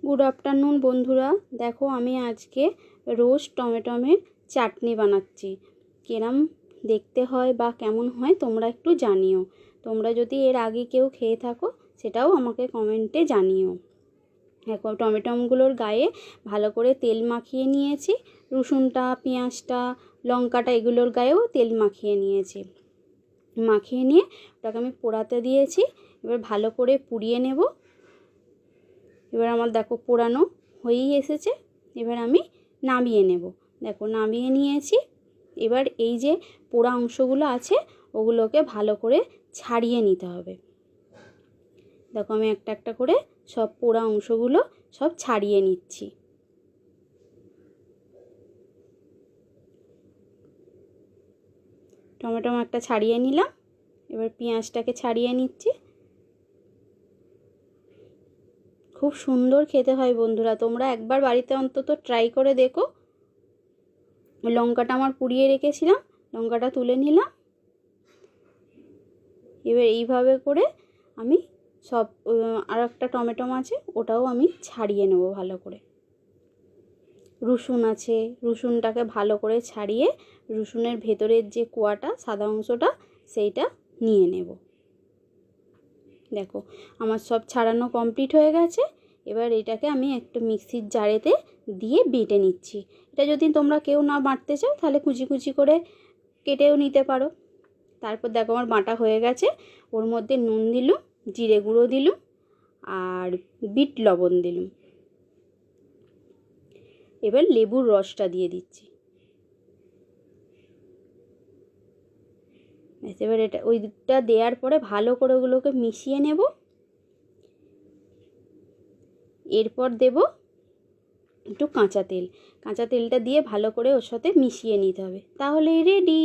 Good afternoon বন্ধুরা, দেখো আমি আজকে রোস্ট টমেটোমের চাটনি বানাচ্ছি। কিরম দেখতে হয় বা কেমন হয় তোমরা একটু জানিও। তোমরা যদি এর আগে কেউ খেয়ে থাকো সেটাও আমাকে কমেন্টে জানিও। দেখো টমেটোগুলোর গায়ে ভালো করে তেল মাখিয়ে নিয়েছি, রসুনটা, পেঁয়াজটা, লঙ্কাটা এগুলোর গায়েও তেল মাখিয়ে নিয়েছি। মাখিয়ে নিয়ে ওটাকে আমি পোড়াতে দিয়েছি। এবার ভালো করে পুড়িয়ে নেব। এবার আমার দেখো পোড়ানো হয়েই এসেছে। এবার আমি নামিয়ে নেব। দেখো নামিয়ে নিয়েছি। এবার এই যে পোড়া অংশগুলো আছে ওগুলোকে ভালো করে ছাড়িয়ে নিতে হবে। দেখো আমি একটা একটা করে সব পোড়া অংশগুলো সব ছাড়িয়ে নিচ্ছি। টমেটো একটা ছাড়িয়ে নিলাম। এবার পেঁয়াজটাকে ছাড়িয়ে নিচ্ছি। খুব সুন্দর খেতে হয় বন্ধুরা, তোমরা একবার বাড়িতে অন্তত ট্রাই করে দেখো। লঙ্কাটা আমার পুড়িয়ে রেখেছিলাম, লঙ্কাটা তুলে নিলাম। এবার এইভাবে করে আমি সব আর একটা টমেটো আছে ওটাও আমি ছাড়িয়ে নেব ভালো করে। রসুন আছে, রসুনটাকে ভালো করে ছাড়িয়ে রসুনের ভেতরের যে কোয়াটা সাদা অংশটা সেইটা নিয়ে নেব। দেখো আমার সব ছাড়ানো কমপ্লিট হয়ে গেছে। এবার এটাকে আমি একটা মিক্সির জারেতে দিয়ে বেটে নিচ্ছি। এটা যদি তোমরা কেউ না বাটতে চাও তাহলে কুচি কুচি করে কেটেও নিতে পারো। তারপর দেখো আমার বাটা হয়ে গেছে। ওর মধ্যে নুন দিলুম, জিরে গুঁড়ো দিলুম আর বিট লবণ দিলুম। এবার লেবুর রসটা দিয়ে দিচ্ছি। এবার এটা ওইটা দেওয়ার পরে ভালো করে ওগুলোকে মিশিয়ে নেব। এরপর দেব একটু কাঁচা তেল। কাঁচা তেলটা দিয়ে ভালো করে ওর সাথে মিশিয়ে নিতে হবে, তাহলেই রেডি।